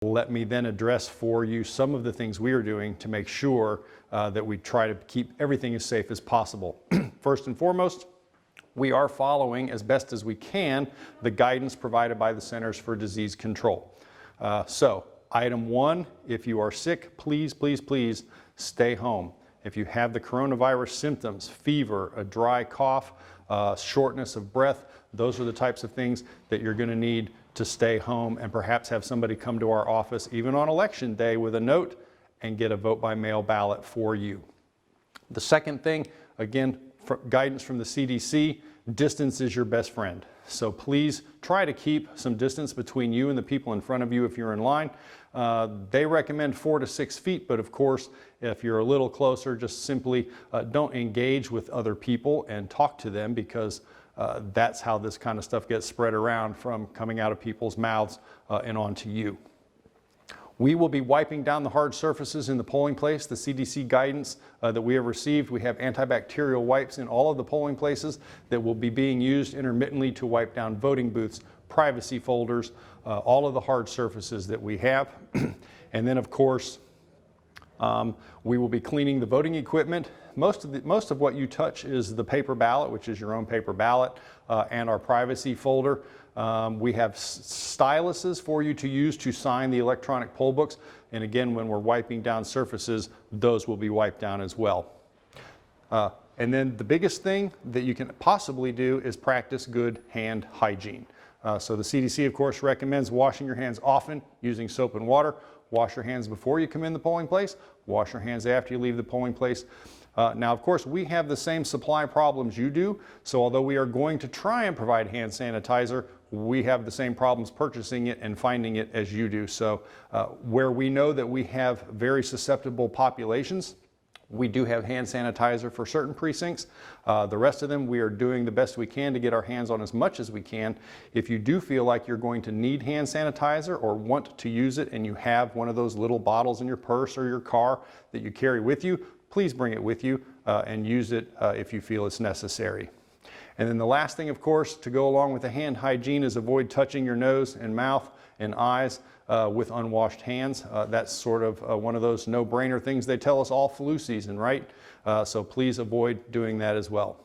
Let me then address for you some of the things we are doing to make sure that we try to keep everything as safe as possible. First and foremost, we are following as best as we can the guidance provided by the Centers for Disease Control. So item 1, if you are sick, please, please, please stay home. If you have the coronavirus symptoms, fever, a dry cough, shortness of breath, those are the types of things that you're going to need to stay home and perhaps have somebody come to our office even on election day with a note and get a vote by mail ballot for you. The second thing, again, guidance from the CDC, distance is your best friend. So please try to keep some distance between you and the people in front of you if you're in line. They recommend 4 to 6 feet, but of course, if you're a little closer, just simply don't engage with other people and talk to them, because that's how this kind of stuff gets spread around from coming out of people's mouths and onto you. We will be wiping down the hard surfaces in the polling place. The CDC guidance that we have received, we have antibacterial wipes in all of the polling places that will be being used intermittently to wipe down voting booths, privacy folders, all of the hard surfaces that we have. And then of course, we will be cleaning the voting equipment. Most of what you touch is the paper ballot, which is your own paper ballot, and our privacy folder. We have styluses for you to use to sign the electronic poll books. And again, when we're wiping down surfaces, those will be wiped down as well. And then the biggest thing that you can possibly do is practice good hand hygiene. So the CDC, of course, recommends washing your hands often using soap and water. Wash your hands before you come in the polling place. Wash your hands after you leave the polling place. Now, of course, we have the same supply problems you do. So although we are going to try and provide hand sanitizer, we have the same problems purchasing it and finding it as you do. So where we know that we have very susceptible populations, we do have hand sanitizer for certain precincts. The rest of them, we are doing the best we can to get our hands on as much as we can. If you do feel like you're going to need hand sanitizer or want to use it, and you have one of those little bottles in your purse or your car that you carry with you, please bring it with you and use it if you feel it's necessary. And then the last thing, of course, to go along with the hand hygiene is avoid touching your nose and mouth and eyes with unwashed hands. That's sort of one of those no-brainer things they tell us all flu season, right? So please avoid doing that as well.